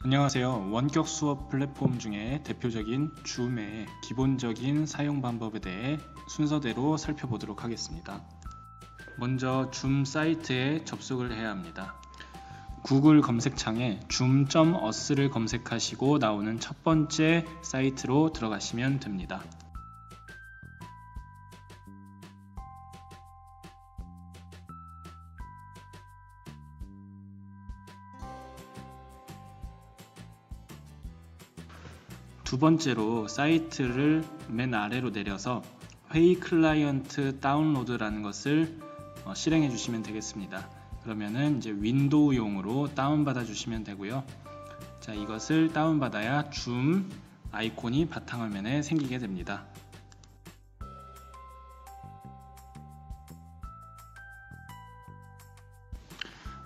안녕하세요. 원격 수업 플랫폼 중에 대표적인 줌의 기본적인 사용 방법에 대해 순서대로 살펴보도록 하겠습니다. 먼저 줌 사이트에 접속을 해야 합니다. 구글 검색창에 zoom.us를 검색하시고 나오는 첫 번째 사이트로 들어가시면 됩니다. 두 번째로 사이트를 맨 아래로 내려서 회의 클라이언트 다운로드라는 것을 실행해 주시면 되겠습니다. 그러면은 이제 윈도우용으로 다운받아 주시면 되고요. 자, 이것을 다운받아야 줌 아이콘이 바탕화면에 생기게 됩니다.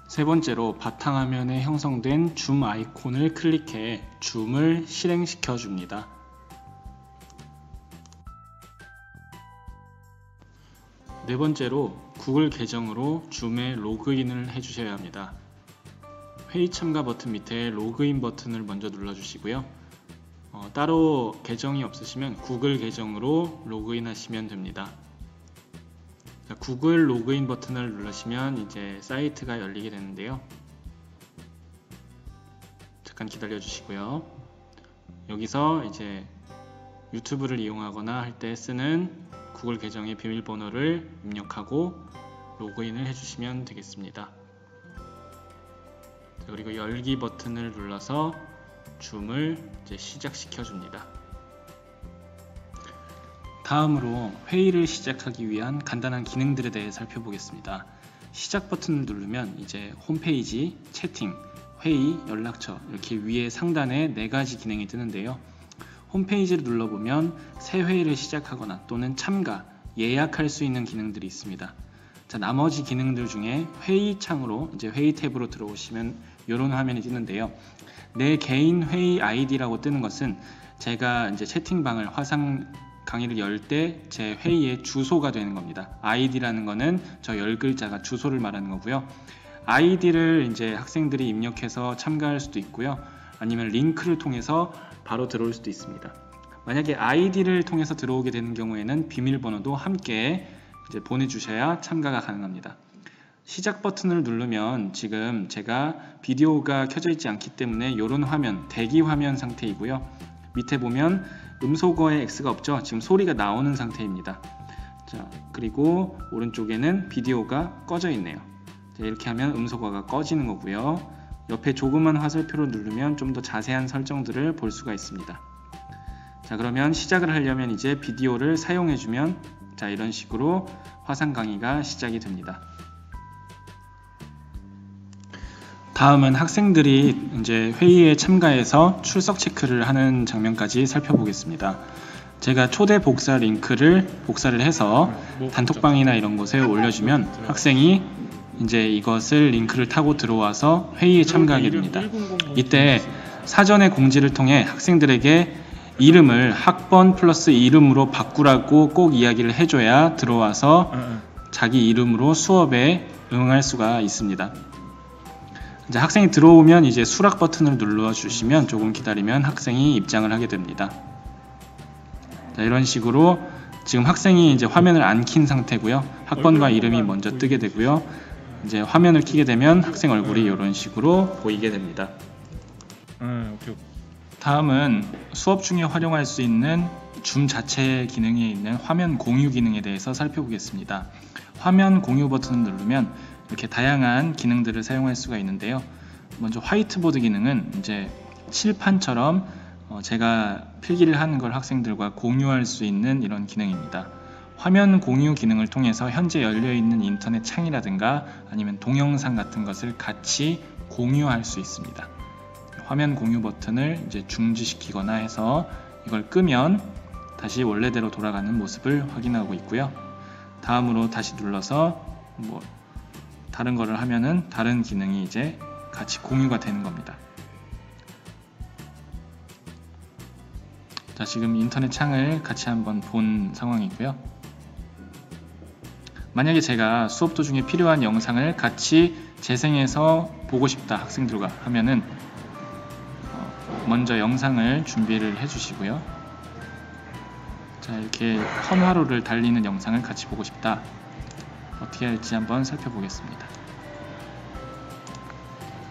세 번째로 바탕화면에 형성된 줌 아이콘을 클릭해 줌을 실행시켜 줍니다. 네 번째로 구글 계정으로 줌에 로그인을 해주셔야 합니다. 회의 참가 버튼 밑에 로그인 버튼을 먼저 눌러주시고요. 따로 계정이 없으시면 구글 계정으로 로그인 하시면 됩니다. 구글 로그인 버튼을 누르시면 이제 사이트가 열리게 되는데요. 잠깐 기다려 주시고요. 여기서 이제 유튜브를 이용하거나 할 때 쓰는 구글 계정의 비밀번호를 입력하고 로그인을 해주시면 되겠습니다. 그리고 열기 버튼을 눌러서 줌을 이제 시작시켜 줍니다. 다음으로 회의를 시작하기 위한 간단한 기능들에 대해 살펴보겠습니다. 시작 버튼을 누르면 이제 홈페이지, 채팅, 회의, 연락처 이렇게 위에 상단에 4가지 기능이 뜨는데요. 홈페이지를 눌러보면 새 회의를 시작하거나 또는 참가, 예약할 수 있는 기능들이 있습니다. 자, 나머지 기능들 중에 회의 창으로 이제 회의 탭으로 들어오시면 이런 화면이 뜨는데요. 내 개인 회의 아이디라고 뜨는 것은 제가 이제 채팅방을 화상 강의를 열 때 제 회의의 주소가 되는 겁니다. 아이디라는 거는 저 10글자가 주소를 말하는 거고요. 아이디를 이제 학생들이 입력해서 참가할 수도 있고요. 아니면 링크를 통해서 바로 들어올 수도 있습니다. 만약에 아이디를 통해서 들어오게 되는 경우에는 비밀번호도 함께 이제 보내주셔야 참가가 가능합니다. 시작 버튼을 누르면 지금 제가 비디오가 켜져 있지 않기 때문에 이런 화면, 대기 화면 상태이고요. 밑에 보면 음소거에 X가 없죠. 지금 소리가 나오는 상태입니다. 자, 그리고 오른쪽에는 비디오가 꺼져 있네요. 자, 이렇게 하면 음소거가 꺼지는 거고요. 옆에 조그만 화살표로 누르면 좀 더 자세한 설정들을 볼 수가 있습니다. 자, 그러면 시작을 하려면 이제 비디오를 사용해주면 자, 이런 식으로 화상 강의가 시작이 됩니다. 다음은 학생들이 이제 회의에 참가해서 출석 체크를 하는 장면까지 살펴보겠습니다. 제가 초대 복사 링크를 복사를 해서 단톡방이나 이런 곳에 올려주면 학생이 이제 이것을 링크를 타고 들어와서 회의에 참가하게 됩니다. 이때 사전에 공지를 통해 학생들에게 이름을 학번 플러스 이름으로 바꾸라고 꼭 이야기를 해줘야 들어와서 자기 이름으로 수업에 응할 수가 있습니다. 이제 학생이 들어오면 이제 수락 버튼을 눌러주시면 조금 기다리면 학생이 입장을 하게 됩니다. 자, 이런 식으로 지금 학생이 이제 화면을 안 킨 상태고요. 학번과 이름이 먼저 뜨게 되고요. 이제 화면을 켜게 되면 학생 얼굴이 이런 식으로 보이게 됩니다. 다음은 수업 중에 활용할 수 있는 줌 자체 기능에 있는 화면 공유 기능에 대해서 살펴보겠습니다. 화면 공유 버튼을 누르면 이렇게 다양한 기능들을 사용할 수가 있는데요. 먼저 화이트보드 기능은 이제 칠판처럼 제가 필기를 하는 걸 학생들과 공유할 수 있는 이런 기능입니다. 화면 공유 기능을 통해서 현재 열려있는 인터넷 창이라든가 아니면 동영상 같은 것을 같이 공유할 수 있습니다. 화면 공유 버튼을 이제 중지시키거나 해서 이걸 끄면 다시 원래대로 돌아가는 모습을 확인하고 있고요. 다음으로 다시 눌러서 다른 거를 하면은 다른 기능이 이제 같이 공유가 되는 겁니다. 자, 지금 인터넷 창을 같이 한번 본 상황이고요. 만약에 제가 수업 도중에 필요한 영상을 같이 재생해서 보고 싶다 학생들과 하면은 먼저 영상을 준비를 해주시고요. 자, 이렇게 헌화로를 달리는 영상을 같이 보고 싶다. 어떻게 할지 한번 살펴보겠습니다.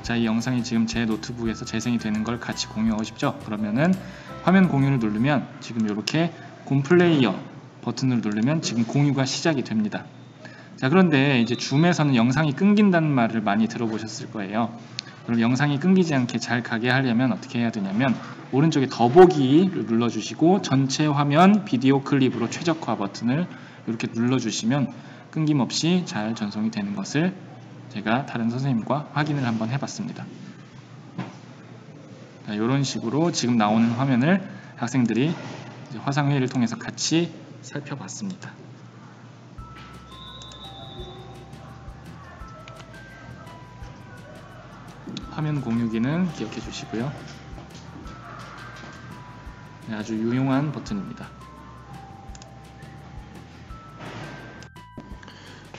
자, 이 영상이 지금 제 노트북에서 재생이 되는 걸 같이 공유하고 싶죠? 그러면은 화면 공유를 누르면 지금 이렇게 곰플레이어 버튼을 누르면 지금 공유가 시작이 됩니다. 자, 그런데 이제 줌에서는 영상이 끊긴다는 말을 많이 들어보셨을 거예요. 그럼 영상이 끊기지 않게 잘 가게 하려면 어떻게 해야 되냐면 오른쪽에 더보기를 눌러주시고 전체 화면 비디오 클립으로 최적화 버튼을 이렇게 눌러주시면 끊김없이 잘 전송이 되는 것을 제가 다른 선생님과 확인을 한번 해봤습니다. 자, 이런 식으로 지금 나오는 화면을 학생들이 이제 화상회의를 통해서 같이 살펴봤습니다. 화면 공유기는 기억해 주시고요. 네, 아주 유용한 버튼입니다.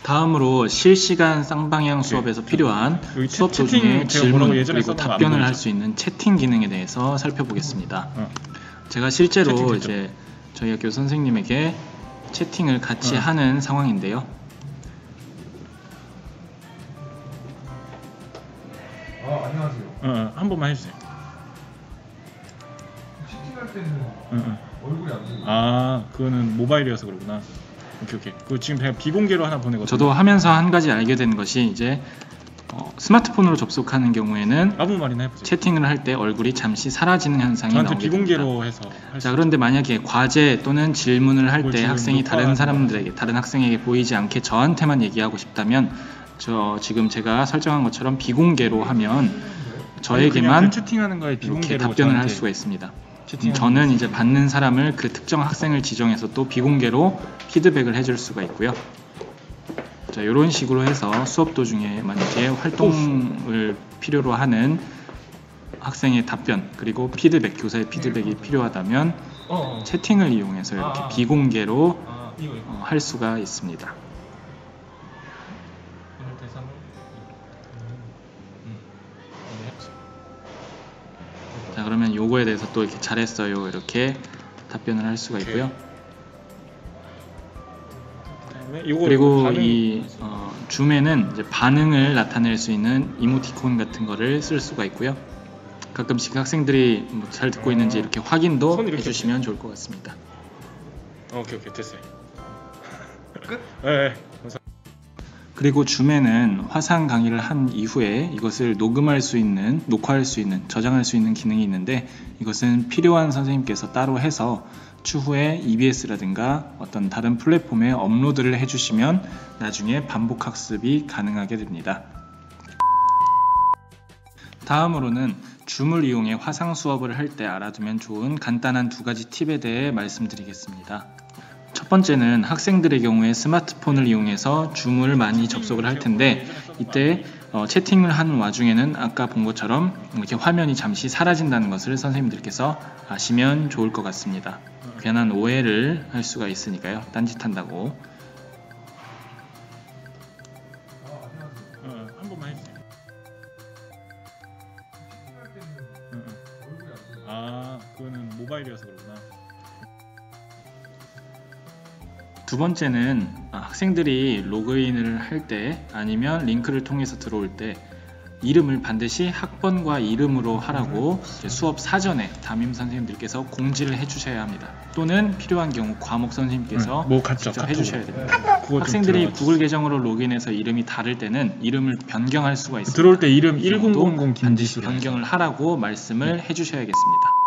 다음으로 실시간 쌍방향 수업에서 필요한 수업 도중에 질문 그리고 답변을 할 수 있는 채팅 기능에 대해서 살펴보겠습니다. 제가 실제로 이제 저희 학교 선생님에게 채팅을 같이 하는 상황인데요. 안녕하세요. 한 번만 해주세요. 채팅할 때는 얼굴이 안 보여요. 아, 그거는 모바일이어서 그러구나. 오케이. 그거 지금 그냥 비공개로 하나 보내거든요. 저도 하면서 한 가지 알게 된 것이 이제 스마트폰으로 접속하는 경우에는 아무 말이나 해보세요. 채팅을 할 때 얼굴이 잠시 사라지는 현상이 저한테 나오게 비공개로 됩니다. 해서 자, 그런데 만약에 과제 또는 질문을 할 때 지금 학생이 다른 녹화하는 다른 학생에게 보이지 않게 저한테만 얘기하고 싶다면 지금 제가 설정한 것처럼 비공개로 하면 저에게만 그 채팅하는 거에 이렇게 비공개로 답변을 할 저한테 수가 있습니다. 채팅하는 저는 이제 받는 사람을 그 특정 학생을 지정해서 또 비공개로 피드백을 해줄 수가 있고요. 자, 이런 식으로 해서 수업 도중에 만약에 활동을 필요로 하는 학생의 답변 그리고 피드백, 교사의 피드백이 필요하다면 채팅을 이용해서 이렇게 비공개로 할 수가 있습니다. 자, 그러면 요거에 대해서 또 이렇게 잘했어요 이렇게 답변을 할 수가 있고요. 그리고 이 줌에는 이제 반응을 나타낼 수 있는 이모티콘 같은 거를 쓸 수가 있고요. 가끔씩 학생들이 뭐 잘 듣고 있는지 이렇게 확인도 해주시면 좋을 것 같습니다. 오케이 됐어요. 끝? 네. 그리고 줌에는 화상 강의를 한 이후에 이것을 녹음할 수 있는, 녹화할 수 있는, 저장할 수 있는 기능이 있는데 이것은 필요한 선생님께서 따로 해서 추후에 EBS라든가 어떤 다른 플랫폼에 업로드를 해주시면 나중에 반복 학습이 가능하게 됩니다. 다음으로는 줌을 이용해 화상 수업을 할 때 알아두면 좋은 간단한 두 가지 팁에 대해 말씀드리겠습니다. 첫 번째는 학생들의 경우에 스마트폰을 이용해서 줌을 많이 접속을 할 텐데 이때 채팅을 하는 와중에는 아까 본 것처럼 이렇게 화면이 잠시 사라진다는 것을 선생님들께서 아시면 좋을 것 같습니다. 괜한 오해를 할 수가 있으니까요. 딴짓한다고. 한 번만 해주세요. 채팅할 때는 얼굴이 안 보여요. 아, 그거는 모바일이어서 그러구나. 두 번째는 학생들이 로그인을 할 때 아니면 링크를 통해서 들어올 때 이름을 반드시 학번과 이름으로 하라고 수업 사전에 담임 선생님들께서 공지를 해주셔야 합니다. 또는 필요한 경우 과목 선생님께서 직접 해주셔야 됩니다. 학생들이 구글 계정으로 로그인해서 이름이 다를 때는 이름을 변경할 수가 있습니다. 들어올 때 이름 1000 반드시 변경을 하라고 말씀을 해주셔야겠습니다.